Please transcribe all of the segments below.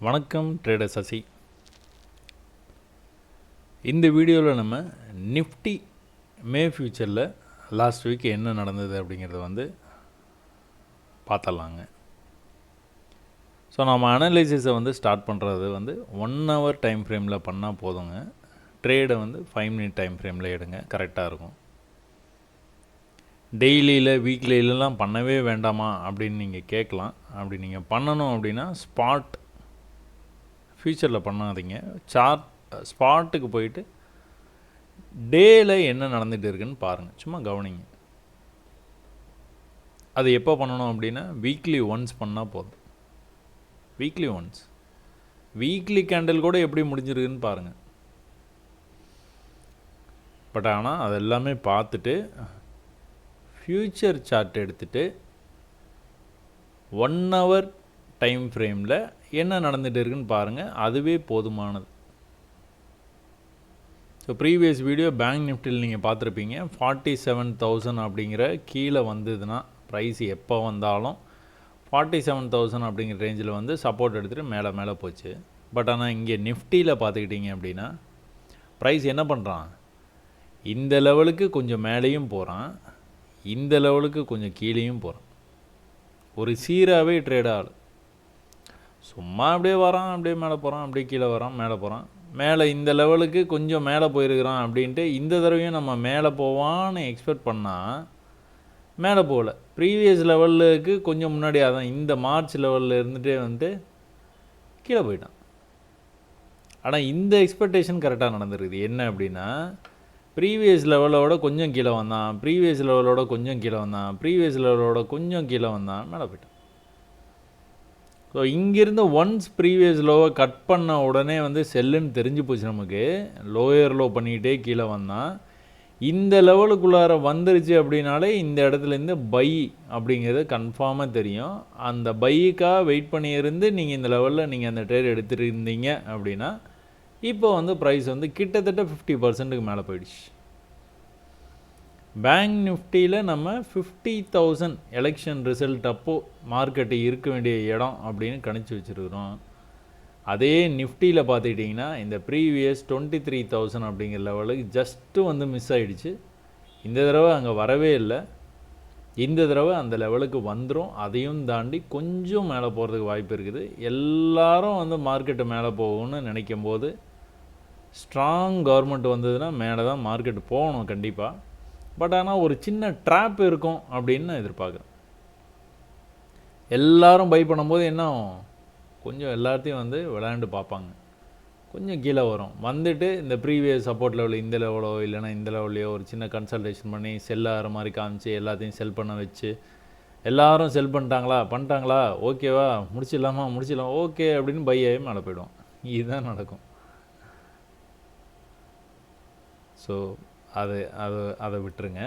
வணக்கம் ட்ரேடர் சசி. இந்த வீடியோவில் நம்ம நிஃப்டி மே ஃபியூச்சரில் லாஸ்ட் வீக் என்ன நடந்தது அப்படிங்கிறத பார்த்தலாங்க. ஸோ நம்ம அனலைசிஸை ஸ்டார்ட் பண்ணுறது 1 hour டைம் ஃப்ரேமில் பண்ணால் போதுங்க. ட்ரேடை 5 minute டைம் ஃப்ரேமில் எடுங்க, கரெக்டாக இருக்கும். டெய்லியில் வீக்லியிலலாம் பண்ணவே வேண்டாமா அப்படின்னு நீங்கள் கேட்கலாம். அப்படி நீங்கள் பண்ணணும் அப்படின்னா ஸ்பாட் ஃபியூச்சரில் பண்ணாதீங்க. ஸ்பாட்டுக்கு போயிட்டு டேயில் என்ன நடந்துகிட்டு இருக்குன்னு பாருங்கள், சும்மா கவனிங்க. அது எப்போ பண்ணணும் அப்படின்னா வீக்லி ஒன்ஸ் பண்ணால் போதும். வீக்லி ஒன்ஸ், வீக்லி கேண்டில் கூட எப்படி முடிஞ்சிருக்குன்னு பாருங்கள். பட் ஆனால் அது எல்லாமே பார்த்துட்டு ஃப்யூச்சர் சார்ட் எடுத்துகிட்டு 1 hour டைம் ஃப்ரேமில் என்ன நடந்துகிட்டு இருக்குன்னு பாருங்கள், அதுவே போதுமானது. ஸோ ப்ரீவியஸ் வீடியோ பேங்க் நிஃப்டியில் நீங்கள் பார்த்துருப்பீங்க. 47,000 அப்படிங்கிற கீழே வந்ததுன்னா ப்ரைஸ் எப்போ வந்தாலும் 47,000 அப்படிங்கிற ரேஞ்சில் சப்போர்ட் எடுத்துகிட்டு மேலே போச்சு. பட் ஆனால் இங்கே நிஃப்டியில் பார்த்துக்கிட்டிங்க அப்படின்னா ப்ரைஸ் என்ன பண்ணுறான், இந்த லெவலுக்கு கொஞ்சம் மேலேயும் போகிறான், இந்த லெவலுக்கு கொஞ்சம் கீழேயும் போகிறான். ஒரு சீராகவே ட்ரேட் ஆகலை. சும்மா அப்படியே வரான், அப்படியே மேலே போகிறான், அப்படியே கீழே வரான், மேலே போகிறான். மேலே இந்த லெவலுக்கு கொஞ்சம் மேலே போயிருக்கிறான் அப்படின்ட்டு இந்த தடவையும் நம்ம மேலே போவான்னு எக்ஸ்பெக்ட் பண்ணால் மேலே போகல. ப்ரீவியஸ் லெவலுக்கு கொஞ்சம் முன்னாடி அதான் இந்த மார்ச் லெவலில் இருந்துகிட்டே கீழே போயிட்டான். ஆனால் இந்த எக்ஸ்பெக்டேஷன் கரெக்டாக நடந்துருக்குது. என்ன அப்படின்னா ப்ரீவியஸ் லெவலோட கொஞ்சம் கீழே வந்தான், ப்ரீவியஸ் லெவலோட கொஞ்சம் கீழே வந்தான், ப்ரீவியஸ் லெவலோட கொஞ்சம் கீழே வந்தான், மேலே போயிட்டான். ஸோ இங்கேருந்து ஒன்ஸ் ப்ரீவியஸ் லோவை கட் பண்ண உடனே செல்லுன்னு தெரிஞ்சு போச்சு நமக்கு. லோயர் லோ பண்ணிக்கிட்டே கீழே வந்தான். இந்த லெவலுக்குள்ளார வந்துருச்சு அப்படின்னாலே இந்த இடத்துலேருந்து பை அப்படிங்கிறது கன்ஃபார்மாக தெரியும். அந்த பைக்காக வெயிட் பண்ணியிருந்து நீங்கள் இந்த லெவலில் நீங்கள் அந்த ட்ரேட் எடுத்துகிட்டு இருந்தீங்க அப்படின்னா இப்போ ப்ரைஸ் கிட்டத்தட்ட 50% மேலே போயிடுச்சு. பேங்க் நிஃப்டியில் நம்ம 50,000 எலெக்ஷன் ரிசல்ட் அப்போது மார்க்கெட்டு இருக்க வேண்டிய இடம் அப்படின்னு கணிச்சு வச்சுருக்கிறோம். அதே நிஃப்டியில் பார்த்துக்கிட்டிங்கன்னா இந்த ப்ரீவியஸ் 23,000 அப்படிங்கிற லெவலுக்கு ஜஸ்ட்டு மிஸ் ஆகிடுச்சு. இந்த தடவை அங்கே வரவே இல்லை. இந்த தடவை அந்த லெவலுக்கு வந்துடும். அதையும் தாண்டி கொஞ்சம் மேலே போகிறதுக்கு வாய்ப்பு இருக்குது. எல்லாரும் மார்க்கெட்டு மேலே போகும்னு நினைக்கும் போது ஸ்ட்ராங் கவர்மெண்ட் வந்ததுன்னா மேலே தான் மார்க்கெட்டு போகணும் கண்டிப்பாக. பட் ஆனால் ஒரு சின்ன ட்ராப் இருக்கும் அப்படின்னு நான் எதிர்பார்க்குறேன். எல்லோரும் பை பண்ணும்போது என்ன ஆகும், கொஞ்சம் எல்லாத்தையும் விளையாண்டு பார்ப்பாங்க, கொஞ்சம் கீழே வரும். வந்துட்டு இந்த ப்ரீவியஸ் சப்போர்ட் லெவலில் இந்த லெவலோ இல்லைனா இந்த லெவல்லையோ ஒரு சின்ன கன்சல்டேஷன் பண்ணி செல் ஆகிற மாதிரி காமிச்சு எல்லாத்தையும் செல் பண்ண வச்சு எல்லோரும் செல் பண்ணிட்டாங்களா ஓகேவா முடிச்சிடலாம் ஓகே அப்படின்னு பை ஆகி மேலே போய்டும். இதுதான் நடக்கும். ஸோ அதை விட்டுருங்க.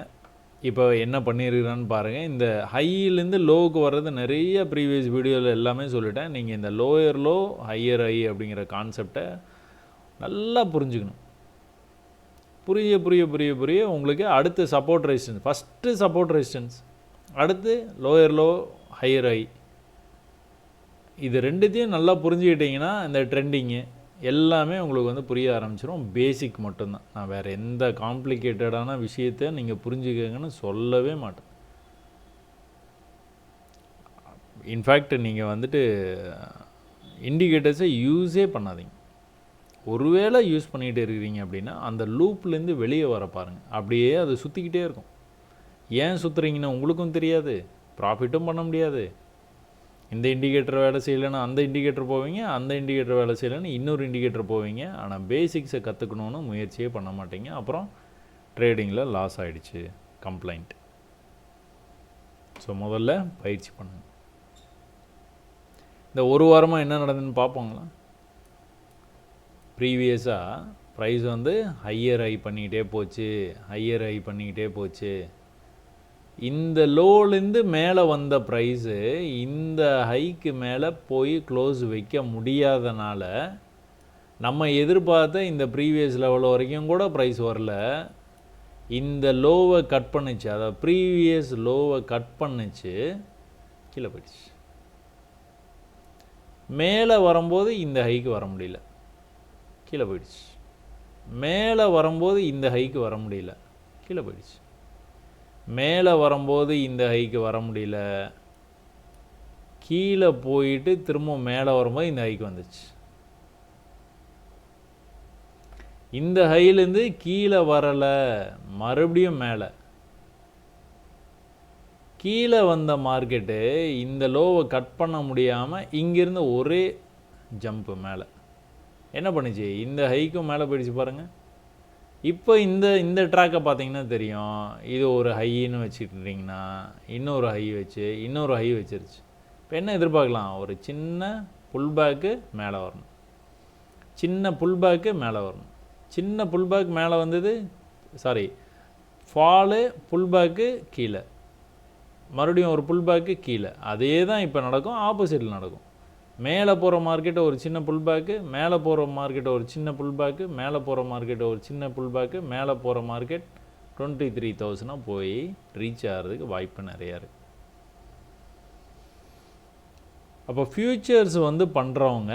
இப்போ என்ன பண்ணியிருக்கிறான்னு பாருங்கள். இந்த ஹையிலேருந்து லோவுக்கு வர்றது நிறைய ப்ரீவியஸ் வீடியோவில் எல்லாமே சொல்லிட்டேன். நீங்கள் இந்த லோயர் லோ ஹையர் ஹை அப்படிங்கிற கான்செப்டை நல்லா புரிஞ்சுக்கணும். புரிய உங்களுக்கு அடுத்து support resistance, first support resistance, அடுத்து லோயர் லோ ஹையர் ஹை, இது ரெண்டுத்தையும் நல்லா புரிஞ்சுக்கிட்டிங்கன்னா இந்த ட்ரெண்டிங்கு எல்லாமே உங்களுக்கு புரிய ஆரம்பிச்சிடும். பேசிக் மட்டும்தான். நான் வேறு எந்த காம்ப்ளிகேட்டடான விஷயத்தை நீங்கள் புரிஞ்சுக்கங்கன்னு சொல்லவே மாட்டேன். இன்ஃபேக்ட் நீங்கள் இண்டிகேட்டர்ஸை யூஸே பண்ணாதீங்க. ஒருவேளை யூஸ் பண்ணிகிட்டு இருக்கிறீங்க அப்படின்னா அந்த லூப்லேருந்து வெளியே வர பாருங்கள். அப்படியே அது சுற்றிக்கிட்டே இருக்கும். ஏன் சுற்றுறீங்கன்னா உங்களுக்கும் தெரியாது, ப்ராஃபிட்டும் பண்ண முடியாது. இந்த இண்டிகேட்டர் வேலை செய்யலைன்னா அந்த இண்டிகேட்டர் போவீங்க, அந்த இண்டிகேட்டர் வேலை செய்யலைன்னு இன்னொரு இண்டிகேட்டர் போவீங்க. ஆனால் பேசிக்ஸை கற்றுக்கணுன்னு முயற்சியே பண்ண மாட்டீங்க. அப்புறம் ட்ரேடிங்கில் லாஸ் ஆகிடுச்சு, கம்ப்ளைண்ட். ஸோ முதல்ல பயிற்சி பண்ணுங்க. இந்த ஒரு வாரமாக என்ன நடந்ததுன்னு பார்ப்போங்களா. ப்ரீவியஸாக ப்ரைஸ் ஹையர் ஹை பண்ணிக்கிட்டே போச்சு. இந்த லோலேருந்து மேலே வந்த ப்ரைஸு இந்த ஹைக்கு மேலே போய் க்ளோஸ் வைக்க முடியாதனால நம்ம எதிர்பார்த்த இந்த ப்ரீவியஸ் லெவல் வரைக்கும் கூட ப்ரைஸ் வரல. இந்த லோவை கட் பண்ணிச்சு, அதாவது ப்ரீவியஸ் லோவை கட் பண்ணிச்சு, கீழே போயிடுச்சு. மேலே வரும்போது இந்த ஹைக்கு வர முடியல, கீழே போயிடுச்சு. மேலே வரும்போது இந்த ஹைக்கு வர முடியல, கீழே போயிடுச்சு. மேலே வரும்போது இந்த ஹைக்கு வர முடியல, கீழே போயிட்டு திரும்ப மேலே வரும்போது இந்த ஹைக்கு வந்துச்சு. இந்த ஹையிலேருந்து கீழே வரலை, மறுபடியும் மேலே. கீழே வந்த மார்க்கெட்டு இந்த லோவை கட் பண்ண முடியாமல் இங்கேருந்து ஒரே ஜம்ப்பு மேலே என்ன பண்ணுச்சு, இந்த ஹைக்கும் மேலே போயிடுச்சு பாருங்கள். இப்போ இந்த ட்ராக்கை பார்த்தீங்கன்னா தெரியும், இது ஒரு ஹைன்னு வச்சுக்கிட்டிங்கன்னா இன்னொரு ஹை வச்சு இன்னொரு ஹை வச்சிருச்சு. இப்போ என்ன எதிர்பார்க்கலாம், ஒரு சின்ன புல்பேக்கு மேலே வரணும், சின்ன புல்பேக்கு மேலே வரணும். சின்ன புல்பேக் மேலே வந்தது, சாரி ஃபாலு, புல்பேக்கு கீழே, மறுபடியும் ஒரு புல்பேக்கு கீழே. அதே தான் இப்போ நடக்கும், ஆப்போசிட்டில் நடக்கும். மேலே போகிற மார்க்கெட்டை ஒரு சின்ன புல்பேக்கு, மேலே போகிற மார்க்கெட்டை ஒரு சின்ன புல்பேக்கு, மேலே போகிற மார்க்கெட்டை ஒரு சின்ன புல்பேக்கு, மேலே போகிற மார்க்கெட் 23,000 போய் ரீச் ஆகிறதுக்கு வாய்ப்பு நிறையா இருக்குது. அப்போ ஃப்யூச்சர்ஸ் வந்து பண்ணுறவங்க,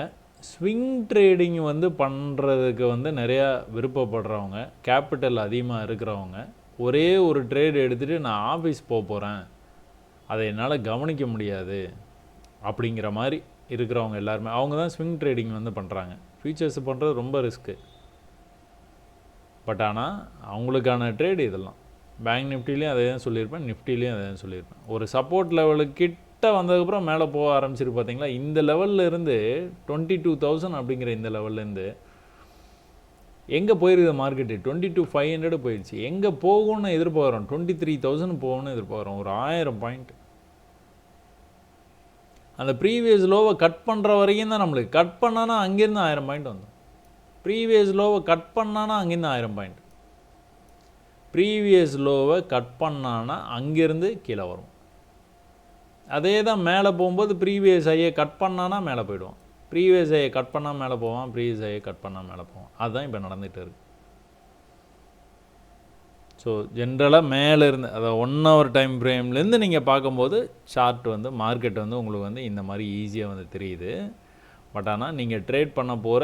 ஸ்விங் ட்ரேடிங் வந்து பண்ணுறதுக்கு வந்து நிறையா விருப்பப்படுறவங்க, கேபிட்டல் அதிகமாக இருக்கிறவங்க, ஒரே ஒரு ட்ரேட் எடுத்துகிட்டு நான் ஆஃபீஸ் போகிறேன், அதை என்னால் கவனிக்க முடியாது அப்படிங்கிற மாதிரி இருக்கிறவங்க எல்லாருமே, அவங்க தான் ஸ்விங் ட்ரேடிங் வந்து பண்ணுறாங்க. ஃபியூச்சர்ஸ் பண்ணுறது ரொம்ப ரிஸ்க்கு. பட் ஆனால் அவங்களுக்கான ட்ரேடு இதெல்லாம். பேங்க் நிஃப்டிலையும் அதே தான் சொல்லியிருப்பேன், நிஃப்டிலையும் அதே தான் சொல்லியிருப்பேன். ஒரு சப்போர்ட் லெவலுக்கு கிட்ட வந்ததுக்கப்புறம் மேலே போக ஆரம்பிச்சிருக்கு பார்த்தீங்களா. இந்த லெவலில் இருந்து 22,000 அப்படிங்கிற இந்த லெவல்லேருந்து எங்கே போயிருக்குது மார்க்கெட்டு, 22,500 போயிடுச்சு. எங்கே போகும்னு எதிர்பார்க்குறோம், 23,000 போகணும்னு எதிர்பார்க்குறோம். ஒரு 1000 பாயிண்ட் அந்த ப்ரீவியஸ் லோவை கட் பண்ணுற வரைக்கும் தான் நம்மளுக்கு. கட் பண்ணானா அங்கேருந்து 1000 பாயிண்ட் வந்தோம். ப்ரீவியஸ் லோவை கட் பண்ணானா அங்கேருந்து 1000 பாயிண்ட். ப்ரீவியஸ் லோவை கட் பண்ணானா அங்கேருந்து கீழே வரும். அதே தான் மேலே போகும்போது ப்ரீவியஸ் ஐயை கட் பண்ணானா மேலே போயிடுவோம், ப்ரீவியஸ் ஐயை கட் பண்ணால் மேலே போவான், ப்ரீவியஸ் ஐயை கட் பண்ணால் மேலே போவான். அதுதான் இப்போ நடந்துகிட்டு இருக்குது. ஸோ ஜென்ரலாக மேலே இருந்து, அதாவது 1 hour டைம் ஃப்ரேம்லேருந்து நீங்கள் பார்க்கும்போது சார்ட் வந்து மார்க்கெட் வந்து உங்களுக்கு வந்து இந்த மாதிரி ஈஸியாக வந்து தெரியுது. பட் ஆனால் நீங்கள் ட்ரேட் பண்ண போகிற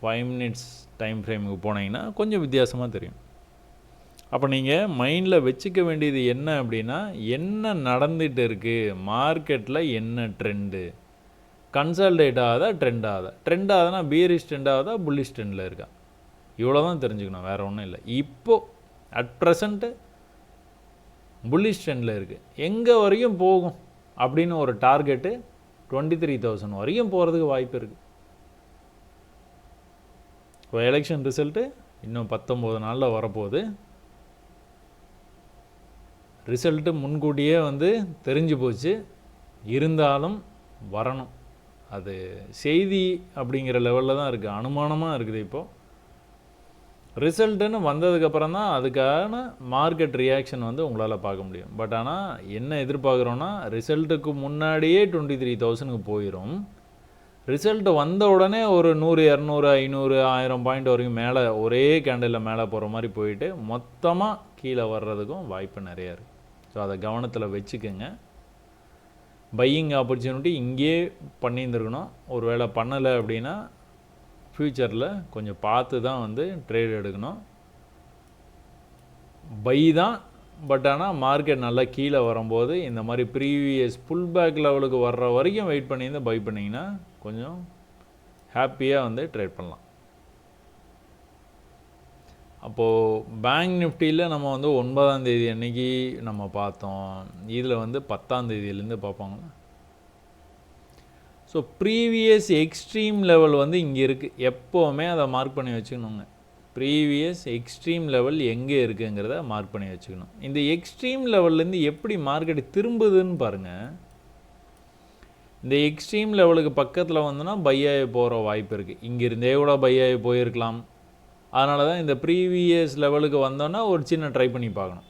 5 minutes டைம் ஃப்ரேமுக்கு போனீங்கன்னா கொஞ்சம் வித்தியாசமாக தெரியும். அப்போ நீங்கள் மைண்டில் வச்சுக்க வேண்டியது என்ன அப்படின்னா, என்ன நடந்துகிட்டு இருக்குது மார்க்கெட்டில், என்ன ட்ரெண்டு, கன்சால்டேட் ஆகுதா, ட்ரெண்ட் ஆகுதா. ட்ரெண்ட் ஆகுதுன்னா பீரிஷ் ட்ரெண்ட் ஆகுதா, புல்லிஷ் ட்ரெண்டில் இருக்கா, இவ்வளோ தான் தெரிஞ்சுக்கணும், வேறு ஒன்றும் இல்லை. இப்போது அட் ப்ரெசண்ட்டு புல்லிஷ் ட்ரெண்டில் இருக்குது. எங்கே வரைக்கும் போகும் அப்படின்னு ஒரு டார்கெட்டு 23,000 வரைக்கும் போகிறதுக்கு வாய்ப்பு இருக்குது. இப்போ எலெக்ஷன் ரிசல்ட்டு இன்னும் 19 நாளில் வரப்போகுது. ரிசல்ட்டு முன்கூட்டியே வந்து தெரிஞ்சு போச்சு, இருந்தாலும் வரணும். அது செய்தி அப்படிங்கிற லெவலில் தான் இருக்குது, அனுமானமாக இருக்குது. இப்போது ரிசல்ட்டுன்னு வந்ததுக்கப்புறம் தான் அதுக்கான மார்க்கெட் ரியாக்ஷன் வந்து உங்களால் பார்க்க முடியும். பட் ஆனால் என்ன எதிர்பார்க்குறோன்னா, ரிசல்ட்டுக்கு முன்னாடியே 23,000க்கு போயிடும். ரிசல்ட் வந்த உடனே ஒரு 100, 200, 500, 1000 பாயிண்ட் வரைக்கும் மேலே ஒரே கேண்டலில் மேலே போகிற மாதிரி போயிட்டு மொத்தமாக கீழே வர்றதுக்கும் வாய்ப்பு நிறையா இருக்குது. ஸோ அதை கவனத்தில் வச்சுக்கோங்க. பையிங் ஆப்பர்ச்சுனிட்டி இங்கேயே பண்ணியிருந்துருக்கணும். ஒரு வேளை பண்ணலை அப்படின்னா ஃப்யூச்சரில் கொஞ்சம் பார்த்து தான் வந்து ட்ரேட் எடுக்கணும். பை தான், பட் ஆனால் மார்க்கெட் நல்லா கீழே வரும்போது இந்த மாதிரி ப்ரீவியஸ் புல் பேக் லெவலுக்கு வர்ற வரைக்கும் வெயிட் பண்ணியிருந்து பை பண்ணிங்கன்னா கொஞ்சம் ஹாப்பியாக வந்து ட்ரேட் பண்ணலாம். அப்போது பேங்க் நிஃப்டியில் நம்ம வந்து 9ஆம் தேதி அன்றைக்கி நம்ம பார்த்தோம். இதில் வந்து 10ஆம் தேதியிலேருந்து பார்ப்பாங்களா. ஸோ ப்ரீவியஸ் எக்ஸ்ட்ரீம் லெவல் வந்து இங்கே இருக்குது. எப்போவுமே அதை மார்க் பண்ணி வச்சுக்கணுங்க. ப்ரீவியஸ் எக்ஸ்ட்ரீம் லெவல் எங்கே இருக்குங்கிறத மார்க் பண்ணி வச்சுக்கணும். இந்த எக்ஸ்ட்ரீம் லெவல்லேருந்து எப்படி மார்க்கெட் திரும்புதுன்னு பாருங்கள். இந்த எக்ஸ்ட்ரீம் லெவலுக்கு பக்கத்தில் வந்தோன்னா பையாகி போகிற வாய்ப்பு இருக்குது. இங்கேருந்தே கூட பையாகி போயிருக்கலாம். அதனால தான் இந்த ப்ரீவியஸ் லெவலுக்கு வந்தோன்னா ஒரு சின்ன ட்ரை பண்ணி பார்க்கணும்.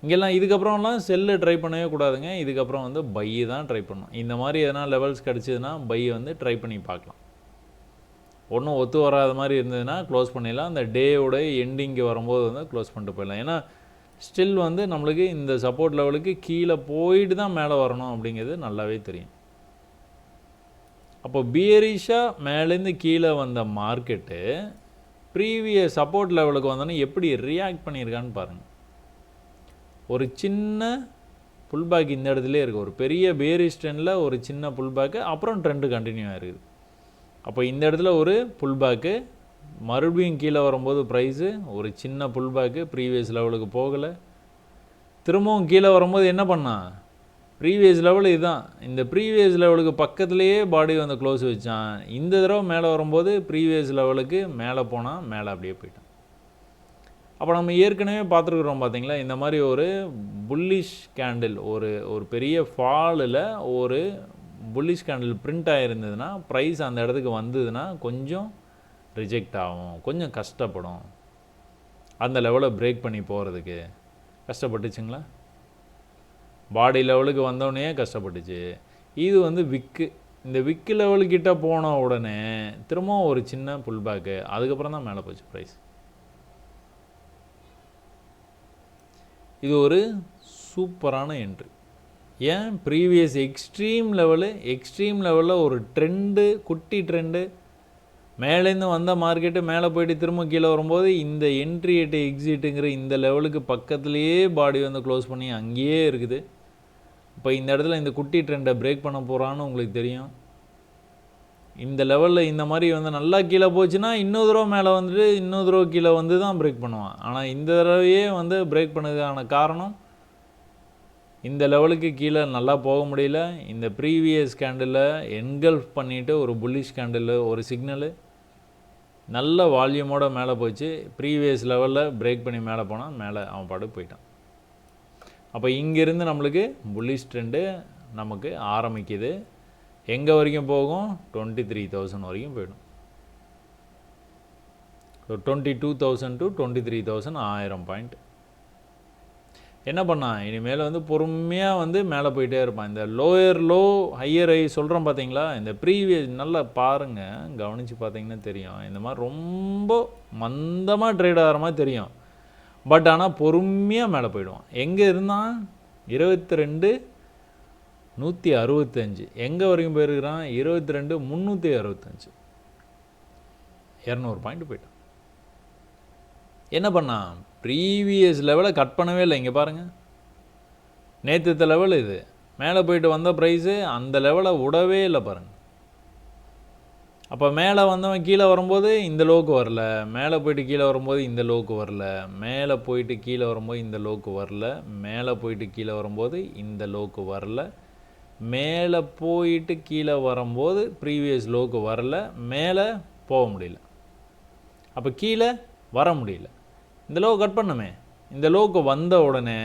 இங்கெல்லாம் இதுக்கப்புறம்லாம் செல்லு ட்ரை பண்ணவே கூடாதுங்க. இதுக்கப்புறம் வந்து பை தான் ட்ரை பண்ணணும். இந்த மாதிரி எதனா லெவல்ஸ் கிடச்சிதுன்னா பை வந்து ட்ரை பண்ணி பார்க்கலாம். ஒன்றும் ஒத்து வராத மாதிரி இருந்ததுன்னா க்ளோஸ் பண்ணிடலாம். அந்த டேயோட எண்டிங்கு வரும்போது வந்து க்ளோஸ் பண்ணிட்டு போயிடலாம். ஏன்னா ஸ்டில் வந்து நம்மளுக்கு இந்த சப்போர்ட் லெவலுக்கு கீழே போயிட்டு தான் மேலே வரணும் அப்படிங்கிறது நல்லாவே தெரியும். அப்போ பியரிஷாக மேலேருந்து கீழே வந்த மார்க்கெட்டு ப்ரீவியஸ் சப்போர்ட் லெவலுக்கு வந்தோன்னே எப்படி ரியாக்ட் பண்ணியிருக்கான்னு பாருங்கள். ஒரு சின்ன புல்பேக் இந்த இடத்துலேயே இருக்குது. ஒரு பெரிய பேரிஷ் ட்ரெண்டில் ஒரு சின்ன புல்பேக்கு, அப்புறம் ட்ரெண்டு கண்டினியூ ஆகிருக்குது. அப்போ இந்த இடத்துல ஒரு புல்பேக்கு, மறுபடியும் கீழே வரும்போது ப்ரைஸு ஒரு சின்ன புல்பேக்கு, ப்ரீவியஸ் லெவலுக்கு போகலை. திரும்பவும் கீழே வரும்போது என்ன பண்ணா, ப்ரீவியஸ் லெவல் இதுதான், இந்த ப்ரீவியஸ் லெவலுக்கு பக்கத்துலேயே பாடி வந்து க்ளோஸ் வச்சான். இந்த தடவை மேலே வரும்போது ப்ரீவியஸ் லெவலுக்கு மேலே போனால் மேலே அப்படியே போயிட்டான். அப்போ நம்ம ஏற்கனவே பார்த்துருக்குறோம் பார்த்தீங்களா, இந்த மாதிரி ஒரு புல்லிஷ் கேண்டில், ஒரு பெரிய ஃபாலில் ஒரு புல்லிஷ் கேண்டில் பிரிண்ட் ஆகிருந்ததுன்னா ப்ரைஸ் அந்த இடத்துக்கு வந்ததுன்னா கொஞ்சம் ரிஜெக்ட் ஆகும், கொஞ்சம் கஷ்டப்படும். அந்த லெவலை பிரேக் பண்ணி போகிறதுக்கு கஷ்டப்பட்டுச்சுங்களா. பாடி லெவலுக்கு வந்தோடனே கஷ்டப்பட்டுச்சு. இது வந்து விக்கு, இந்த விக்கு லெவலுக்கிட்ட போன உடனே திரும்பவும் ஒரு சின்ன புல்பேக்கு, அதுக்கப்புறம் தான் மேலே போச்சு ப்ரைஸ். இது ஒரு சூப்பரான என்ட்ரி. ஏன், ப்ரீவியஸ் எக்ஸ்ட்ரீம் லெவலில் ஒரு ட்ரெண்டு, குட்டி ட்ரெண்டு, மேலேருந்து வந்த மார்க்கெட்டு மேலே போய்ட்டு திரும்ப கீழே வரும்போது இந்த என்ட்ரி எட்டு எக்ஸிட்டுங்கிற இந்த லெவலுக்கு பக்கத்துலேயே பாடி வந்து க்ளோஸ் பண்ணி அங்கேயே இருக்குது. இப்போ இந்த இடத்துல இந்த குட்டி ட்ரெண்டை பிரேக் பண்ண போகிறான்னு உங்களுக்கு தெரியும். இந்த லெவலில் இந்த மாதிரி வந்து நல்லா கீழே போச்சுன்னா இன்னொரு தடவை மேலே வந்துட்டு இன்னொரு தடவை கீழே வந்து தான் பிரேக் பண்ணுவான். ஆனால் இந்த தடவையே வந்து பிரேக் பண்ணதுக்கான காரணம், இந்த லெவலுக்கு கீழே நல்லா போக முடியல. இந்த ப்ரீவியஸ் கேண்டில் என்கல்ஃப் பண்ணிவிட்டு ஒரு புல்லிஷ் கேண்டில், ஒரு சிக்னலு நல்ல வால்யூமோடு மேலே போச்சு. ப்ரீவியஸ் லெவலில் பிரேக் பண்ணி மேலே போனால் மேலே அவன் பாட்டு போயிட்டான். அப்போ இங்கேருந்து நம்மளுக்கு புல்லிஷ் ட்ரெண்டு நமக்கு ஆரம்பிக்குது. எங்கே வரைக்கும் போகும், 23,000 வரைக்கும் போயிடும். So 22,000 to 23,000, 1000 point. என்ன பண்ணான், இனிமேல் வந்து பொறுமையாக வந்து மேலே போயிட்டே இருப்பான். இந்த லோயர் லோ ஹையர் ஹை சொல்கிறோம் பார்த்தீங்களா, இந்த ப்ரீவியஸ் நல்லா பாருங்கள், கவனித்து பார்த்தீங்கன்னா தெரியும். இந்த மாதிரி ரொம்ப மந்தமாக ட்ரேட் ஆகிற மாதிரி தெரியும். பட் ஆனால் பொறுமையாக மேலே போயிடுவான். எங்கே இருந்தான், 22,165. எங்கே வரைக்கும் போயிருக்கிறான், 22,365. 200 பாயிண்ட் போயிட்டான். என்ன பண்ணான், ப்ரீவியஸ் லெவலை கட் பண்ணவே இல்லை. இங்கே பாருங்கள், நேற்று லெவல் இது, மேலே போயிட்டு வந்த ப்ரைஸு அந்த லெவலை விடவே இல்லை பாருங்கள். அப்போ மேலே வந்தவன் கீழே வரும்போது இந்த லோக்கு வரல, மேலே போயிட்டு கீழே வரும்போது இந்த லோக்கு வரல, மேலே போயிட்டு கீழே வரும்போது இந்த லோக்கு வரல, மேலே போயிட்டு கீழே வரும்போது இந்த லோக்கு வரல, மேலே போயிட்டு கீழே வரும்போது ப்ரீவியஸ் லோக்கு வரல, மேலே போக முடியல. அப்போ கீழே வர முடியல. இந்த லோ கட் பண்ணமே, இந்த லோக்கு வந்த உடனே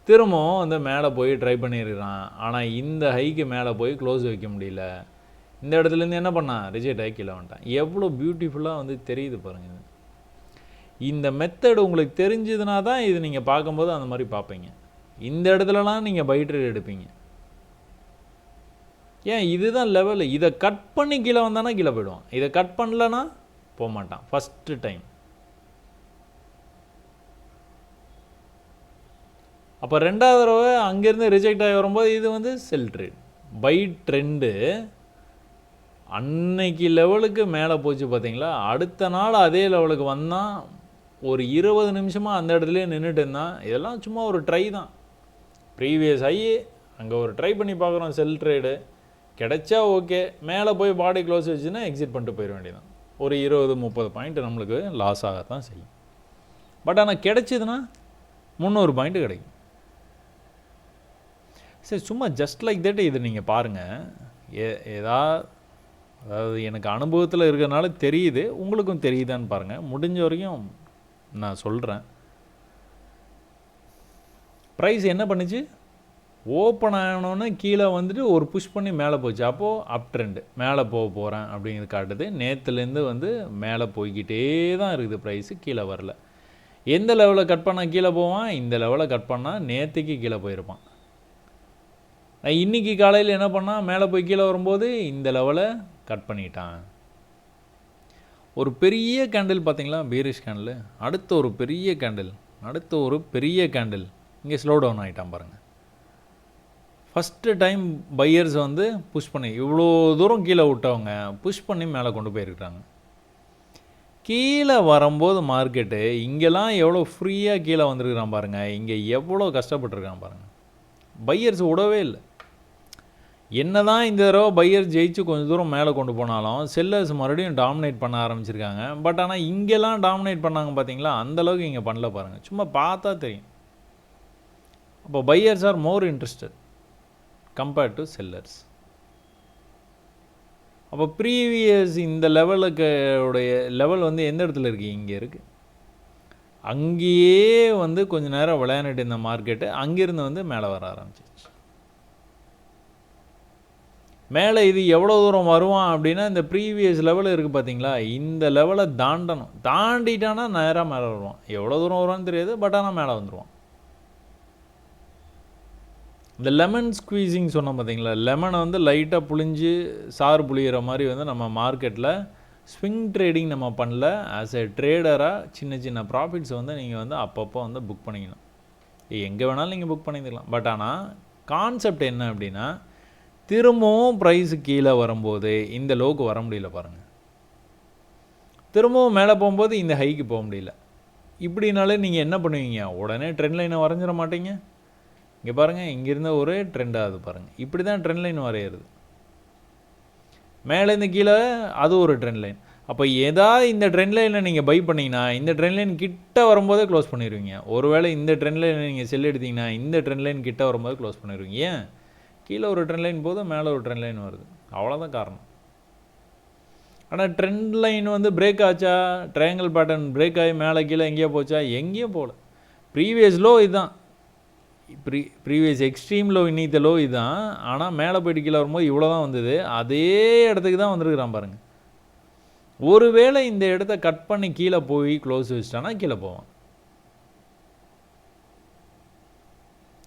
திரும்பவும் வந்து மேலே போய் ட்ரை பண்ணிடுறான். ஆனால் இந்த ஹைக்கு மேலே போய் க்ளோஸ் வைக்க முடியல. இந்த இடத்துலேருந்து என்ன பண்ணான், ரிஜெக்ட் ஆகி கீழே வந்துட்டான். எவ்வளோ பியூட்டிஃபுல்லாக வந்து தெரியுது பாருங்கள். இந்த மெத்தட் உங்களுக்கு தெரிஞ்சதுனா தான் இது நீங்கள் பார்க்கும்போது அந்த மாதிரி பார்ப்பீங்க. இந்த இடத்துலலாம் நீங்கள் பை ட்ரேட் எடுப்பீங்க. ஏன், இதுதான் லெவலு. இதை கட் பண்ணி கீழே வந்தானா கீழே போயிடுவான், இதை கட் பண்ணலன்னா போக மாட்டான் ஃபஸ்ட்டு டைம். அப்போ ரெண்டாவது தடவை அங்கேருந்து ரிஜெக்ட் ஆகி வரும்போது இது வந்து செல் ட்ரேட். பை ட்ரெண்டு அன்னைக்கு லெவலுக்கு மேலே போச்சு பார்த்தீங்களா, அடுத்த நாள் அதே லெவலுக்கு வந்தால் ஒரு 20 நிமிஷமாக அந்த இடத்துலையே நின்றுட்டு இருந்தான். இதெல்லாம் சும்மா ஒரு ட்ரை தான். ப்ரீவியஸ் ஹை அங்கே ஒரு ட்ரை பண்ணி பார்க்குறோம், செல் ட்ரேடு கிடைச்சா ஓகே, மேலே போய் பாடி க்ளோஸ் வச்சுன்னா எக்ஸிட் பண்ணிட்டு போயிட வேண்டியதான். ஒரு 20-30 பாயிண்ட் நம்மளுக்கு லாஸ் ஆகத்தான் செய்யும். பட் ஆனால் கிடைச்சிதுன்னா 300 பாயிண்ட்டு கிடைக்கும். சரி, சும்மா ஜஸ்ட் லைக் தட் இது நீங்கள் பாருங்கள். அதாவது எனக்கு அனுபவத்தில் இருக்கிறதுனால தெரியுது, உங்களுக்கும் தெரியுதான்னு பாருங்கள். முடிஞ்ச வரைக்கும் நான் சொல்கிறேன். ப்ரைஸ் என்ன பண்ணுச்சு, ஓப்பன் ஆகணுன்னு கீழே வந்துட்டு ஒரு புஷ் பண்ணி மேலே போச்சு. அப்போது அப் ட்ரெண்டு, மேலே போக போகிறேன் அப்படிங்கிறது காட்டுது. நேற்றுலேருந்து வந்து மேலே போய்கிட்டே தான் இருக்குது ப்ரைஸு, கீழே வரல. எந்த லெவலில் கட் பண்ணால் கீழே போவான், இந்த லெவலில் கட் பண்ணால் நேற்றுக்கு கீழே போயிருப்பான். இன்றைக்கி காலையில் என்ன பண்ணால், மேலே போய் கீழே வரும்போது இந்த லெவலை கட் பண்ணிட்டான். ஒரு பெரிய கேண்டில் பார்த்தீங்களா, பீரிஷ் கேண்டில், அடுத்த ஒரு பெரிய கேண்டில், இங்கே ஸ்லோ டவுன் ஆகிட்டான் பாருங்கள். ஃபஸ்ட்டு டைம் பையர்ஸ் வந்து புஷ் பண்ணி இவ்வளோ தூரம் கீழே விட்டவங்க புஷ் பண்ணி மேலே கொண்டு போயிருக்கிறாங்க. கீழே வரும்போது மார்க்கெட்டு இங்கெல்லாம் எவ்வளோ ஃப்ரீயாக கீழே வந்துருக்கிறான் பாருங்கள், இங்கே எவ்வளோ கஷ்டப்பட்டுருக்கான் பாருங்கள். பையர்ஸ் விடவே இல்லை. என்ன தான் இந்த தடவை பையர் ஜெயிச்சு கொஞ்சம் தூரம் மேலே கொண்டு போனாலும் செல்லர்ஸ் மறுபடியும் டாமினேட் பண்ண ஆரம்பிச்சிருக்காங்க. பட் ஆனால் இங்கெல்லாம் டாமினேட் பண்ணாங்க பார்த்தீங்களா, அந்தளவுக்கு இங்கே பண்ணல பாருங்கள். சும்மா பார்த்தா தெரியும். அப்போ buyers are more interested compared to sellers. அப்போ ப்ரீவியஸ் இந்த லெவலுக்கு உடைய லெவல் வந்து எந்த இடத்துல இருக்குது, இங்கே இருக்குது. அங்கேயே வந்து கொஞ்சம் நேரம் விளையாண்டுட்டு இந்த மார்க்கெட்டு அங்கேருந்து வந்து மேலே வர ஆரம்பிச்சிச்சு. மேலே இது எவ்வளோ தூரம் வருவான் அப்படின்னா, இந்த ப்ரீவியஸ் லெவல் இருக்குது பார்த்தீங்களா, இந்த லெவலை தாண்டணும். தாண்டிட்டானா நேராக மேலே வருவான். எவ்வளோ தூரம் வருவான்னு தெரியாது, பட் ஆனால் மேலே வந்துடுவான். இந்த லெமன் ஸ்குவீஸிங் சொன்னோம் பார்த்தீங்களா, லெமனை வந்து லைட்டாக புளிஞ்சு சாறு புளிகிற மாதிரி வந்து நம்ம மார்க்கெட்டில் ஸ்விங் ட்ரேடிங் நம்ம பண்ணல. ஆஸ் எ ட்ரேடராக சின்ன சின்ன ப்ராஃபிட்ஸ் வந்து நீங்கள் வந்து அப்பப்போ வந்து புக் பண்ணிக்கணும். எங்கே வேணாலும் நீங்கள் புக் பண்ணிக்கலாம். பட் ஆனால் கான்செப்ட் என்ன அப்படின்னா, திரும்பவும் ப்ரைஸு கீழே வரும்போது இந்த லோவுக்கு வர முடியல பாருங்கள். திரும்பவும் மேலே போகும்போது இந்த ஹைக்கு போக முடியல. இப்படினாலே நீங்கள் என்ன பண்ணுவீங்க, உடனே ட்ரெண்ட் லைனை வரைஞ்சிட மாட்டீங்க. இங்கே பாருங்கள், இங்கேருந்து ஒரு ட்ரெண்ட் ஆகுது பாருங்கள். இப்படி தான் ட்ரெண்ட் லைன் வரையிறது. மேலேருந்து கீழே அது ஒரு ட்ரெண்ட் லைன். அப்போ ஏதாவது இந்த ட்ரெண்ட் லைனில் நீங்கள் பை பண்ணிங்கன்னா இந்த ட்ரெண்ட் லைன் கிட்ட வரும்போதே க்ளோஸ் பண்ணிடுவீங்க. ஒருவேளை இந்த ட்ரெண்ட் லைனில் நீங்கள் செல் எடுத்திங்கன்னா இந்த ட்ரெண்ட் லைன் கிட்ட வரும்போது க்ளோஸ் பண்ணிடுவீங்க. ஏன், கீழே ஒரு ட்ரெண்ட் லைன் போது மேலே ஒரு ட்ரெண்ட் லைன் வருது, அவ்வளோதான் காரணம். ஆனால் ட்ரெண்ட் லைன் வந்து பிரேக் ஆச்சா, ட்ரையாங்கிள் பேட்டர்ன் பிரேக் ஆகி மேலே கீழே எங்கேயோ போச்சா, எங்கேயும் போகல. ப்ரீவியஸ் லோ இதுதான், ப்ரீவியஸ் எக்ஸ்ட்ரீம் லோ இன்னித்த லோ இதுதான். ஆனால் மேலே போய்ட்டு கீழே வரும்போது இவ்வளோ தான் வந்தது, அதே இடத்துக்கு தான் வந்துருக்குறான் பாருங்கள். ஒருவேளை இந்த இடத்த கட் பண்ணி கீழே போய் க்ளோஸ் வச்சிட்டானா கீழே போவான்.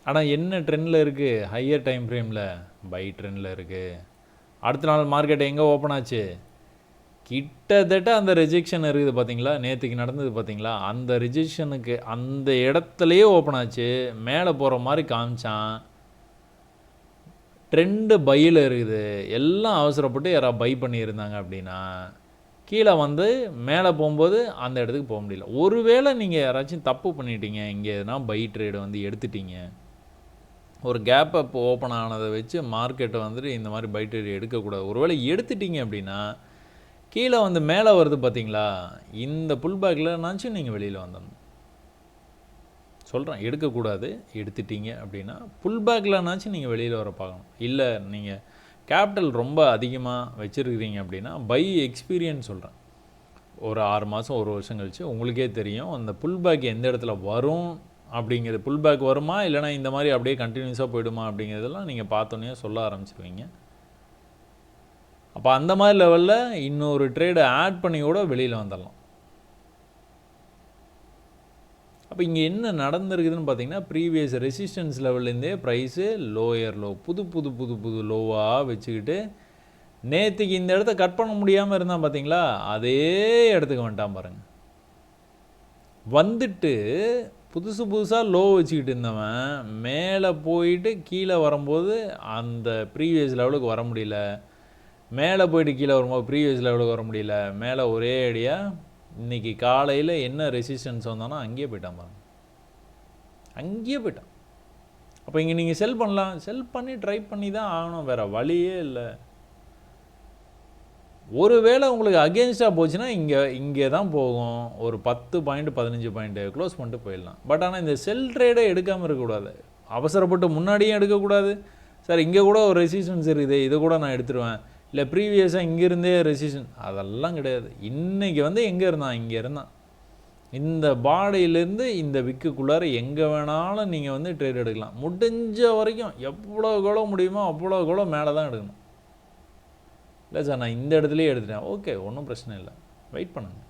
ஆனால் என்ன ட்ரெண்டில் இருக்குது, ஹையர் டைம் ஃப்ரேமில் பை ட்ரெண்டில் இருக்குது. அடுத்த நாள் மார்க்கெட் எங்கே ஓப்பன் ஆச்சு, கிட்டத்தட்ட அந்த ரிஜெக்ஷன் இருக்குது பார்த்தீங்களா, நேற்றுக்கு நடந்தது பார்த்தீங்களா, அந்த ரிஜெக்ஷனுக்கு அந்த இடத்துலையே ஓப்பன் ஆச்சு. மேலே போகிற மாதிரி காமிச்சான். ட்ரெண்டு பையில் இருக்குது. எல்லாம் அவசரப்பட்டு யாராவது பை பண்ணியிருந்தாங்க அப்படின்னா கீழே வந்து மேலே போகும்போது அந்த இடத்துக்கு போக முடியல. ஒருவேளை நீங்கள் யாராச்சும் தப்பு பண்ணிட்டீங்க, இங்கே எதுனா பை ட்ரேடு வந்து எடுத்துட்டீங்க, ஒரு கேப் அப் ஓப்பன் ஆனதை வச்சு மார்க்கெட்டை வந்துட்டு இந்த மாதிரி பை ட்ரேடு எடுக்கக்கூடாது. ஒருவேளை எடுத்துட்டீங்க அப்படின்னா கீழே வந்து மேலே வருது பார்த்தீங்களா, இந்த புல் பேக்கில்னாச்சும் நீங்கள் வெளியில் வந்துடணும். சொல்கிறேன், எடுக்கக்கூடாது. எடுத்துட்டீங்க அப்படின்னா புல் பேக்கில்னாச்சும் நீங்கள் வெளியில் வர பார்க்கணும். இல்லை நீங்கள் கேபிட்டல் ரொம்ப அதிகமாக வச்சுருக்கிறீங்க அப்படின்னா பை எக்ஸ்பீரியன்ஸ் சொல்கிறேன். ஒரு 6 மாதம் 1 வருஷம் கழிச்சு உங்களுக்கே தெரியும் அந்த புல் பேக் எந்த இடத்துல வரும் அப்படிங்கிறது. புல் பேக் வருமா இல்லைனா இந்த மாதிரி அப்படியே கண்டினியூஸாக போயிடுமா அப்படிங்கிறதெல்லாம் நீங்கள் பார்த்தோன்னே சொல்ல ஆரம்பிச்சிருவீங்க. அப்போ அந்த மாதிரி லெவலில் இன்னொரு ட்ரேடை ஆட் பண்ணி கூட வெளியில் வந்துடலாம். அப்போ இங்கே என்ன நடந்திருக்குதுன்னு பார்த்தீங்கன்னா, ப்ரீவியஸ் ரெசிஸ்டன்ஸ் லெவல்லேருந்தே ப்ரைஸு லோயர் லோ புது புது புது புது லோவாக வச்சுக்கிட்டு நேற்றுக்கு இந்த இடத்த கட் பண்ண முடியாமல் இருந்தால் பார்த்தீங்களா, அதே இடத்துக்கு வந்துட்டான் பாருங்கள். வந்துட்டு புதுசு புதுசாக லோ வச்சுக்கிட்டு இருந்தவன் மேலே போயிட்டு கீழே வரும்போது அந்த ப்ரீவியஸ் லெவலுக்கு வர முடியல, மேலே போயிட்டு கீழே வரும்போது ப்ரீவியஸ் லெவலுக்கு வர முடியல, மேலே ஒரே அடியாக இன்றைக்கி காலையில் என்ன ரெசிஸ்டன்ஸ் வந்தானோ அங்கேயே போயிட்டான் பாருங்க, அங்கேயே போயிட்டான். அப்போ இங்கே நீங்கள் செல் பண்ணலாம், செல் பண்ணி ட்ரை பண்ணி தான் ஆகணும், வேறு வழியே இல்லை. ஒருவேளை உங்களுக்கு அகேன்ஸ்டாக போச்சுன்னா இங்கே தான் போகும், ஒரு 10 பாயிண்ட் 15 பாயிண்ட்டு க்ளோஸ் பண்ணிட்டு போயிடலாம். பட் ஆனால் இந்த செல் ட்ரேடை எடுக்காமல் இருக்கக்கூடாது, அவசரப்பட்டு முன்னாடியும் எடுக்கக்கூடாது. சார் இங்கே கூட ஒரு ரெசிஸ்டன்ஸ் இருக்குது, இதை கூட நான் எடுத்துருவேன், இல்லை ப்ரீவியஸாக இங்கேருந்தே ரெசிஸ்டன், அதெல்லாம் கிடையாது. இன்றைக்கி வந்து எங்கே இருந்தான், இங்கே இருந்தான். இந்த பாடியிலேருந்து இந்த விக்குக்குள்ளார எங்கே வேணாலும் நீங்கள் வந்து ட்ரேட் எடுக்கலாம். முடிஞ்ச வரைக்கும் எவ்வளோ முடியுமோ அவ்வளோ மேலே தான் எடுக்கணும். இல்லை சார் நான் இந்த இடத்துலையே எடுத்துட்டேன், ஓகே ஒன்றும் பிரச்சனை இல்லை, வெயிட் பண்ணுங்கள்.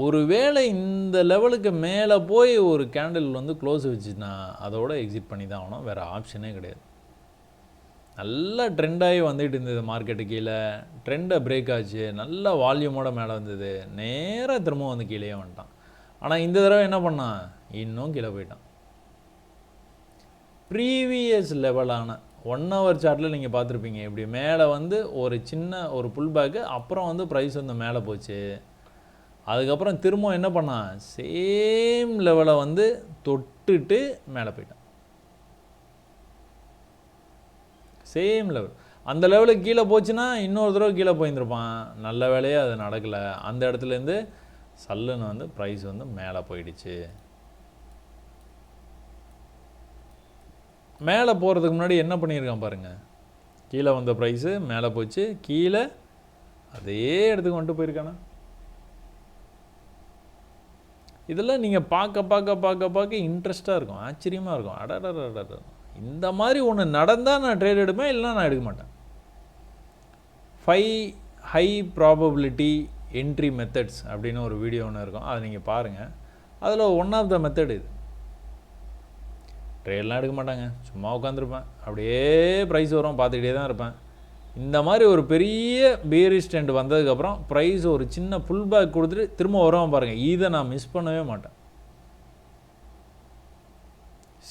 ஒருவேளை இந்த லெவலுக்கு மேலே போய் ஒரு கேண்டில் வந்து க்ளோஸ் வச்சுன்னா அதோட எக்ஸிட் பண்ணி தான் ஆகணும், வேறு ஆப்ஷனே கிடையாது. நல்லா ட்ரெண்டாகி வந்துட்டு இருந்தது மார்க்கெட்டு, கீழே ட்ரெண்டை பிரேக் ஆச்சு, நல்ல வால்யூமோட மேலே வந்தது, நேராக திரும்ப வந்து கீழே வந்துட்டான். ஆனால் இந்த தடவை என்ன பண்ணான், இன்னும் கீழே போயிட்டான். ப்ரீவியஸ் லெவலான 1 ஹவர் சார்ட்டில் நீங்கள் பார்த்துருப்பீங்க. இப்படி மேலே வந்து ஒரு சின்ன ஒரு புல் பேக்கு, அப்புறம் வந்து ப்ரைஸ் வந்து மேலே போச்சு. அதுக்கப்புறம் திரும்ப என்ன பண்ணான், சேம் லெவலை வந்து தொட்டுட்டு மேலே போயிட்டான். Same level. அந்த லெவலுக்கு கீழே போச்சுன்னா இன்னொரு தடவை கீழே போயிருந்துருப்பான். நல்ல வேலையே அது நடக்கலை. அந்த இடத்துலேருந்து சல்லுன்னு வந்து ப்ரைஸ் வந்து மேலே போயிடுச்சு. மேலே போகிறதுக்கு முன்னாடி என்ன பண்ணியிருக்கான் பாருங்கள். கீழே வந்த ப்ரைஸு மேலே போச்சு, கீழே அதே இடத்துக்கு வந்துட்டு போயிருக்கானா. இதெல்லாம் நீங்கள் பார்க்க இன்ட்ரெஸ்ட்டாக இருக்கும், ஆச்சரியமாக இருக்கும். அடடட, இந்த மாதிரி ஒன்று நடந்தால் நான் ட்ரேட் எடுப்பேன், இல்லைனா நான் எடுக்க மாட்டேன். 5 ஹை ப்ராபபிலிட்டி என்ட்ரி மெத்தட்ஸ் அப்படின்னு ஒரு வீடியோ ஒன்று இருக்கும், அதை நீங்கள் பாருங்கள். அதில் ஒன் ஆஃப் த மெத்தட் இது. ட்ரேட்லாம் எடுக்க மாட்டாங்க, சும்மா உட்காந்துருப்பேன், அப்படியே ப்ரைஸ் வரும் பார்த்துக்கிட்டே தான் இருப்பேன். இந்த மாதிரி ஒரு பெரிய பேரிஷ் ட்ரெண்ட் வந்ததுக்கப்புறம் ப்ரைஸ் ஒரு சின்ன புல் பேக் கொடுத்துட்டு திரும்ப வருவான் பாருங்கள். இதை நான் மிஸ் பண்ணவே மாட்டேன்.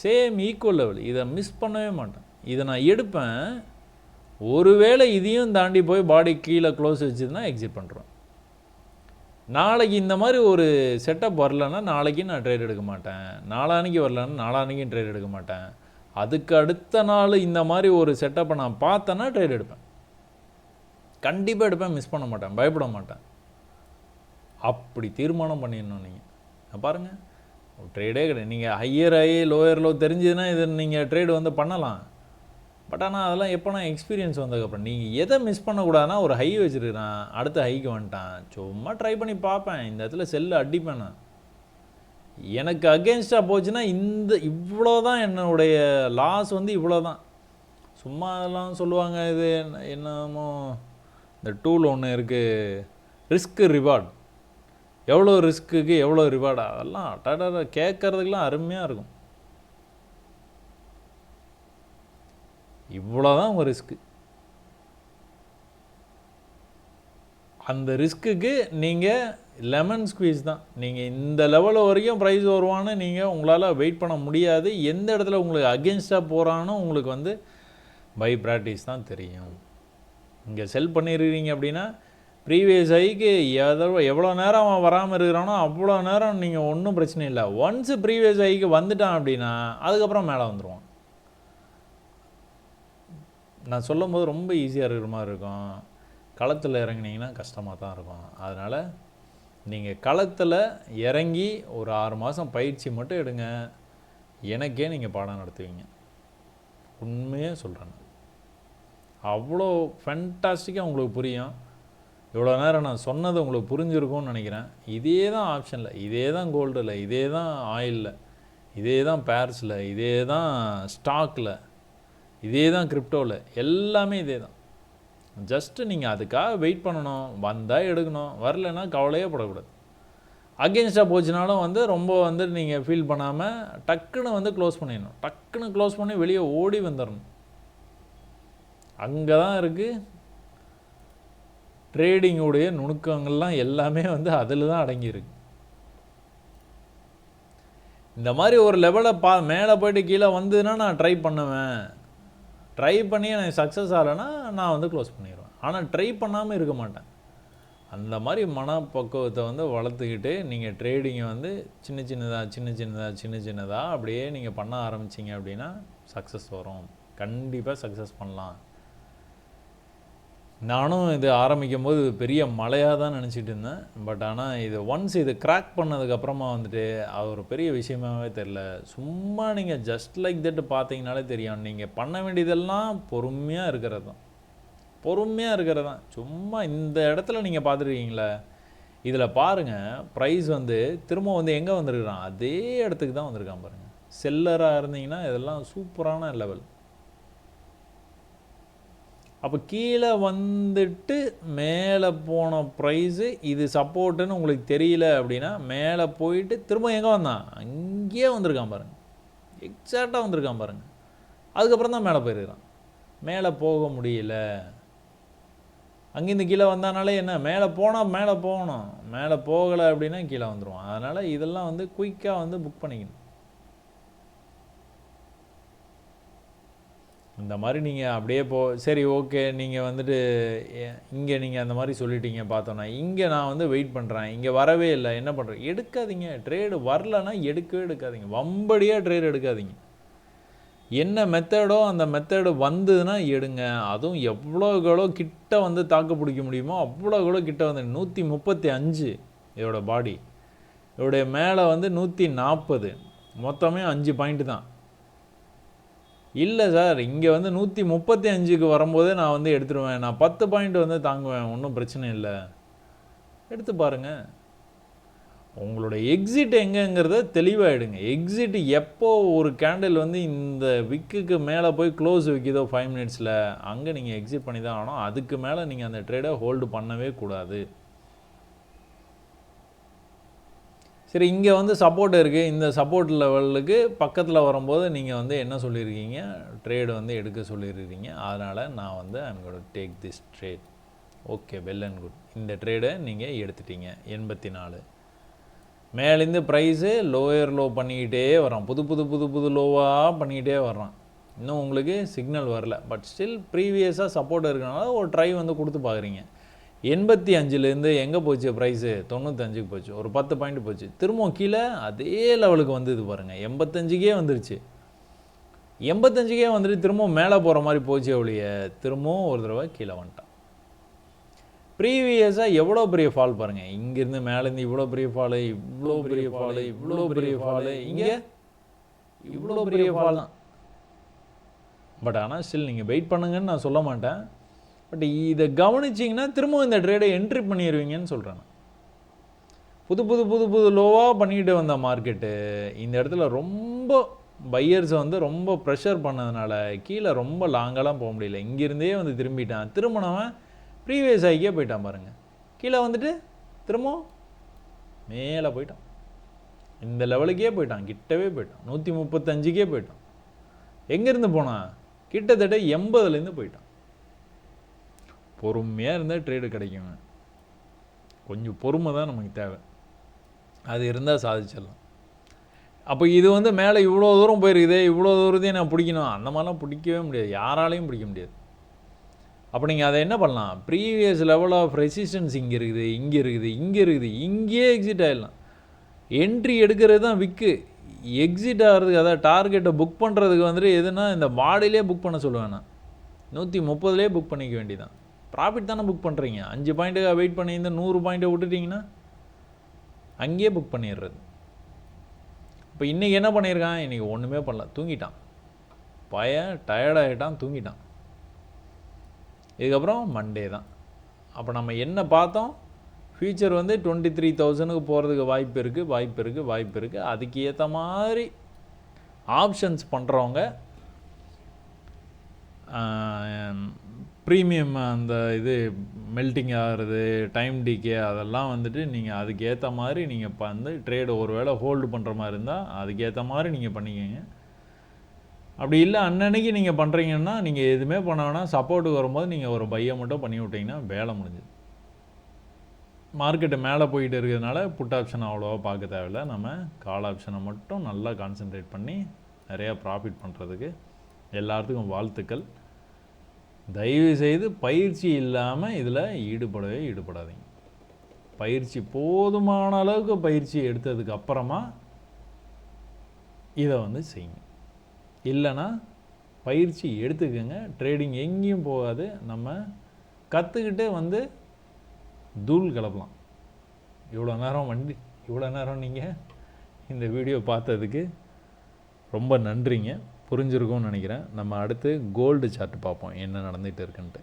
சேம் ஈக்குவல் லெவல், இதை மிஸ் பண்ணவே மாட்டேன். இதை நான் எடுப்பேன். ஒருவேளை இதையும் தாண்டி போய் பாடி கீழே க்ளோஸ் வச்சுதுன்னா எக்ஸிட் பண்ணுறோம். நாளைக்கு இந்த மாதிரி ஒரு செட்டப் வரலன்னா நாளைக்கு நான் ட்ரேட் எடுக்க மாட்டேன். நாளான்னைக்கு வரலன்னா நாளான்னைக்கும் ட்ரேட் எடுக்க மாட்டேன். அதுக்கு அடுத்த நாள் இந்த மாதிரி ஒரு செட்டப்பை நான் பார்த்தேன்னா ட்ரேட் எடுப்பேன். கண்டிப்பாக எடுப்பேன், மிஸ் பண்ண மாட்டேன், பயப்பட மாட்டேன். அப்படி தீர்மானம் பண்ணிடணும். நீங்கள் பாருங்கள், ட்ரேடே கிடையாது. நீங்கள் ஹையர் ஹை லோயர் லோ தெரிஞ்சதுன்னா இது நீங்கள் ட்ரேடு வந்து பண்ணலாம். பட் ஆனால் அதெல்லாம் எப்போனா எக்ஸ்பீரியன்ஸ் வந்ததுக்கப்புறம் நீங்கள் எதை மிஸ் பண்ணக்கூடாதுன்னா, ஒரு ஹை வச்சுருக்கிறான், அடுத்த ஹைக்கு வந்துட்டான், சும்மா ட்ரை பண்ணி பார்ப்பேன், இந்த இடத்துல செல்லு அடிப்பேன். நான் எனக்கு அகெயின்ஸ்டாக போச்சுன்னா இவ்வளோ தான் என்னுடைய லாஸ் வந்து இவ்வளோ தான். சும்மா அதெல்லாம் சொல்லுவாங்க, இது என்னமோ இந்த டூல் ஒன்று இருக்குது, ரிஸ்க்கு ரிவார்டு, எவ்வளோ ரிஸ்க்குக்கு எவ்வளோ ரிவார்டா, அதெல்லாம் அட்டாட கேட்குறதுக்கெலாம் அருமையாக இருக்கும். இவ்வளோ தான் உங்கள் ரிஸ்க்கு. அந்த ரிஸ்க்குக்கு நீங்கள் லெமன் ஸ்குவீஸ் தான். நீங்கள் இந்த லெவலில் வரைக்கும் ப்ரைஸ் வருவான்னு நீங்கள் உங்களால் வெயிட் பண்ண முடியாது. எந்த இடத்துல உங்களுக்கு அகெயின்ஸ்டாக போகிறான்னு உங்களுக்கு வந்து பை ப்ராக்டிஸ் தான் தெரியும். இங்கே செல் பண்ணிடுறீங்க அப்படின்னா ப்ரீவியஸ் ஹைக்கு எவ்வளோ நேரம் அவன் வராமல் இருக்கிறானோ அவ்வளோ நேரம் நீங்கள் ஒன்றும் பிரச்சனை இல்லை. ஒன்ஸு ப்ரீவியஸ் ஹைக்கு வந்துட்டான் அப்படின்னா அதுக்கப்புறம் மேலே வந்துடுவான். நான் சொல்லும் போது ரொம்ப ஈஸியாக இருக்கிற மாதிரி இருக்கும், களத்தில் இறங்கினீங்கன்னா கஷ்டமாக தான் இருக்கும். அதனால் நீங்கள் களத்தில் இறங்கி ஒரு 6 மாதம் பயிற்சி மட்டும் எடுங்க, எனக்கே நீங்கள் பாடம் நடத்துவீங்க. உண்மையாக சொல்கிறேன், அவ்வளோ ஃபேண்டாஸ்டிக்காக உங்களுக்கு புரியும். இவ்வளோ நேரம் நான் சொன்னது உங்களுக்கு புரிஞ்சிருக்கும்னு நினைக்கிறேன். இதே தான் ஆப்ஷனில், இதே தான் கோல்டில், இதே தான் ஆயிலில், இதே தான் பேர்ஸில், இதே தான் ஸ்டாக்கில், இதே தான் கிரிப்டோவில், எல்லாமே இதே தான். ஜஸ்ட்டு நீங்கள் அதுக்காக வெயிட் பண்ணணும். வந்தால் எடுக்கணும், வரலைன்னா கவலையே படக்கூடாது. அகெயின்ஸ்டாக போச்சுனாலும் வந்து ரொம்ப வந்து நீங்கள் ஃபீல் பண்ணாமல் டக்குன்னு வந்து க்ளோஸ் பண்ணிடணும். டக்குன்னு க்ளோஸ் பண்ணி வெளியே ஓடி வந்துடணும். அங்கே தான் இருக்குது ட்ரேடிங்குடைய நுணுக்கங்கள்லாம், எல்லாமே வந்து அதில் தான் அடங்கியிருக்கு. இந்த மாதிரி ஒரு லெவலை மேலே போய்ட்டு கீழே வந்ததுன்னா நான் ட்ரை பண்ணுவேன். ட்ரை பண்ணி எனக்கு சக்ஸஸ் ஆகலைன்னா நான் வந்து க்ளோஸ் பண்ணிடுவேன். ஆனால் ட்ரை பண்ணாமல் இருக்க மாட்டேன். அந்த மாதிரி மனப்பக்குவத்தை வந்து வளர்த்துக்கிட்டு நீங்கள் ட்ரேடிங்கை வந்து சின்ன சின்னதாக அப்படியே நீங்கள் பண்ண ஆரம்பிச்சிங்க அப்படின்னா சக்ஸஸ் வரும். கண்டிப்பாக சக்ஸஸ் பண்ணலாம். நானும் இது ஆரம்பிக்கும் போது பெரிய மலையாக தான் நினச்சிட்டு இருந்தேன். பட் ஆனால் இது ஒன்ஸ் இது கிராக் பண்ணதுக்கப்புறமா வந்துட்டு அது ஒரு பெரிய விஷயமாகவே தெரில. சும்மா நீங்கள் ஜஸ்ட் லைக் தட் பார்த்தீங்கனாலே தெரியும். நீங்கள் பண்ண வேண்டியதெல்லாம் பொறுமையாக இருக்கிறது தான். சும்மா இந்த இடத்துல நீங்கள் பார்த்துருக்கீங்களே, இதில் பாருங்கள், ப்ரைஸ் வந்து திரும்ப வந்து எங்கே வந்திருக்கிறான், அதே இடத்துக்கு தான் வந்திருக்கான் பாருங்கள். செல்லராக இருந்தீங்கன்னா இதெல்லாம் சூப்பரான லெவல். அப்போ கீழே வந்துட்டு மேலே போன ப்ரைஸு இது சப்போர்ட்டுன்னு உங்களுக்கு தெரியல அப்படின்னா மேலே போயிட்டு திரும்ப எங்கே வந்தான், அங்கேயே வந்திருக்கான் பாருங்கள், எக்ஸாக்டாக வந்திருக்கான் பாருங்கள். அதுக்கப்புறம் தான் மேலே போயிருக்கிறான். மேலே போக முடியல, அங்கேருந்து கீழே வந்தானாலே என்ன, மேலே போனால் மேலே போகணும், மேலே போகலை அப்படின்னா கீழே வந்துடுவான். அதனால் இதெல்லாம் வந்து குயிக்காக வந்து புக் பண்ணிக்கணும். இந்த மாதிரி நீங்கள் அப்படியே சரி ஓகே நீங்கள் வந்துட்டு இங்கே நீங்கள் அந்த மாதிரி சொல்லிட்டீங்க பார்த்தோன்னா, இங்கே நான் வந்து வெயிட் பண்ணுறேன், இங்கே வரவே இல்லை, என்ன பண்ணுறேன், எடுக்காதீங்க. ட்ரேடு வரலன்னா எடுக்கவே எடுக்காதீங்க. வம்படியாக ட்ரேடு எடுக்காதீங்க. என்ன மெத்தடோ அந்த மெத்தடு வந்ததுன்னா எடுங்க. அதுவும் எவ்வளோக்கு கிட்ட வந்து தாக்கு பிடிக்க முடியுமோ அவ்வளோக்கு கிட்ட வந்து 135 இதோட பாடி, இதோடைய மேலே வந்து 140, மொத்தமே 5 பாயிண்ட் தான். இல்லை சார், இங்கே வந்து 135க்கு வரும்போதே நான் வந்து எடுத்துருவேன், நான் 10 பாயிண்ட் வந்து தாங்குவேன், ஒன்றும் பிரச்சனை இல்லை, எடுத்து பாருங்கள். உங்களோட எக்ஸிட் எங்கேங்கிறத தெளிவாகிடுங்க. எக்ஸிட் எப்போ ஒரு கேண்டில் வந்து இந்த விக்குக்கு மேலே போய் க்ளோஸ் விற்கிதோ 5 மினிட்ஸில், அங்கே நீங்கள் எக்ஸிட் பண்ணி தான் ஆகணும். அதுக்கு மேலே நீங்கள் அந்த ட்ரேடை ஹோல்டு பண்ணவே கூடாது. சரி, இங்கே வந்து சப்போர்ட் இருக்குது, இந்த சப்போர்ட் லெவலுக்கு பக்கத்தில் வரும்போது நீங்கள் வந்து என்ன சொல்லியிருக்கீங்க, ட்ரேடு வந்து எடுக்க சொல்லியிருக்கீங்க. அதனால் நான் வந்து I'm going to take this trade. Okay, well and good. இந்த ட்ரேடை நீங்கள் எடுத்துட்டீங்க. 84 மேலேருந்து ப்ரைஸு லோயர் லோ பண்ணிக்கிட்டே வரான், புது புது புது புது லோவாக பண்ணிக்கிட்டே வர்றான். இன்னும் உங்களுக்கு சிக்னல் வரல, பட் ஸ்டில் ப்ரீவியஸாக சப்போர்ட் இருக்கனால ஒரு ட்ரை வந்து கொடுத்து பார்க்குறீங்க. 85லேருந்து எங்கே போச்சு ப்ரைஸு, 95க்கு போச்சு, ஒரு 10 பாயிண்ட் போச்சு. திரும்பவும் கீழே அதே லெவலுக்கு வந்தது பாருங்கள், 85க்கே வந்துருச்சு. 85க்கே வந்துட்டு திரும்பவும் மேலே போகிற மாதிரி போச்சு ஒழிய திரும்பவும் ஒரு தடவை கீழே வந்துட்டான். ப்ரீவியஸாக எவ்வளோ பெரிய ஃபால் பாருங்கள், இங்கேருந்து மேலேருந்து இவ்வளோ பெரிய ஃபாலு, இவ்வளோ பெரிய ஃபாலு, இவ்வளோ பெரிய ஃபாலு, இங்கே இவ்வளோ பெரிய ஃபால் தான். பட் ஆனால் ஸ்டில் நீங்கள் வெயிட் பண்ணுங்கன்னு நான் சொல்ல மாட்டேன். பட் இதை கவனிச்சிங்கன்னா திரும்பவும் இந்த ட்ரேடை என்ட்ரி பண்ணிடுவீங்கன்னு சொல்கிறேன். புது புது புது புது லோவாக பண்ணிக்கிட்டு வந்த மார்க்கெட்டு இந்த இடத்துல ரொம்ப பையர்ஸை வந்து ரொம்ப ப்ரெஷர் பண்ணதுனால கீழே ரொம்ப லாங்கெல்லாம் போக முடியல. இங்கேருந்தே வந்து திரும்பிட்டான். திரும்பினவன் ப்ரீவியஸ் ஆகிக்கே போயிட்டான் பாருங்கள். கீழே வந்துட்டு திரும்பவும் மேலே போயிட்டான், இந்த லெவலுக்கே போயிட்டான், கிட்டவே போயிட்டான், 135க்கே போயிட்டான். எங்கேருந்து போனான், கிட்டத்தட்ட 80லேருந்து போயிட்டான். பொறுமையாக இருந்தால் ட்ரேடு கிடைக்குங்க. கொஞ்சம் பொறுமை தான் நமக்கு தேவை, அது இருந்தால் சாதிச்சிடலாம். அப்போ இது வந்து மேலே இவ்வளோ தூரம் போயிருக்குது, இவ்வளோ தூரத்தையும் நான் பிடிக்கணும், அந்த மாதிரிலாம் பிடிக்கவே முடியாது, யாராலையும் பிடிக்க முடியாது. அப்போ நீங்கள் அதை என்ன பண்ணலாம், ப்ரீவியஸ் லெவல் ஆஃப் ரெசிஸ்டன்ஸ் இங்கே இருக்குது, இங்கே இருக்குது, இங்கே இருக்குது, இங்கேயே எக்ஸிட் ஆகிடலாம். என்ட்ரி எடுக்கிறது தான் விக்கு. எக்ஸிட் ஆகிறதுக்கு, அதாவது டார்கெட்டை புக் பண்ணுறதுக்கு வந்துட்டு எதுனா இந்த பாடியிலே புக் பண்ண சொல்லுவேன் நான். 130லேயே புக் பண்ணிக்க வேண்டியதான். ப்ராஃபிட் தானே புக் பண்ணுறீங்க. 5 பாயிண்ட்டுக்காக வெயிட் பண்ணி இந்த 100 பாயிண்ட்டை விட்டுட்டிங்கன்னா அங்கேயே புக் பண்ணிடுறது. இப்போ இன்றைக்கி என்ன பண்ணியிருக்கான், இன்றைக்கி ஒன்றுமே பண்ணல, தூங்கிட்டான். பையன் டயர்டாகிட்டான், தூங்கிட்டான். இதுக்கப்புறம் மண்டே தான். அப்போ நம்ம என்ன பார்த்தோம், ஃபியூச்சர் வந்து 23,000க்கு போகிறதுக்கு வாய்ப்பு இருக்குது. அதுக்கு ஏற்ற மாதிரி ஆப்ஷன்ஸ் பண்ணுறவங்க ப்ரீமியம் அந்த இது மெல்ட்டிங் ஆகிறது, டைம் டிகே, அதெல்லாம் வந்துட்டு நீங்கள் அதுக்கேற்ற மாதிரி நீங்கள் வந்து ட்ரேடு ஒரு வேளை ஹோல்டு பண்ணுற மாதிரி இருந்தால் அதுக்கேற்ற மாதிரி நீங்கள் பண்ணிக்கோங்க. அப்படி இல்லை அன்னன்னைக்கு நீங்கள் பண்ணுறீங்கன்னா நீங்கள் எதுவுமே பண்ண வேணாம், சப்போர்ட்டுக்கு வரும்போது நீங்கள் ஒரு பையை மட்டும் பண்ணி விட்டிங்கன்னா வேலை முடிஞ்சுது. மார்க்கெட்டு மேலே போயிட்டு இருக்கிறதுனால புட் ஆப்ஷன் அவ்வளோவா பார்க்க தேவையில்லை. நம்ம கால் ஆப்ஷனை மட்டும் நல்லா கான்சென்ட்ரேட் பண்ணி நிறையா ப்ராஃபிட் பண்ணுறதுக்கு எல்லாத்துக்கும் வாழ்த்துக்கள். தயவுசெய்து பயிற்சி இல்லாமல் இதில் ஈடுபடாதீங்க. பயிற்சி போதுமான அளவுக்கு பயிற்சி எடுத்ததுக்கு அப்புறமா இதை வந்து செய்யுங்க. இல்லைன்னா பயிற்சி எடுத்துக்கோங்க, ட்ரேடிங் எங்கேயும் போகாது. நம்ம கற்றுக்கிட்டே வந்து தூள் கிளப்பலாம். இவ்வளோ நேரம் நீங்கள் இந்த வீடியோ பார்த்ததுக்கு ரொம்ப நன்றிங்க. புரிஞ்சிருக்கும்னு நினைக்கிறேன். நம்ம அடுத்து கோல்டு சார்ட் பார்ப்போம் என்ன நடந்துகிட்டு இருக்குன்ட்டு.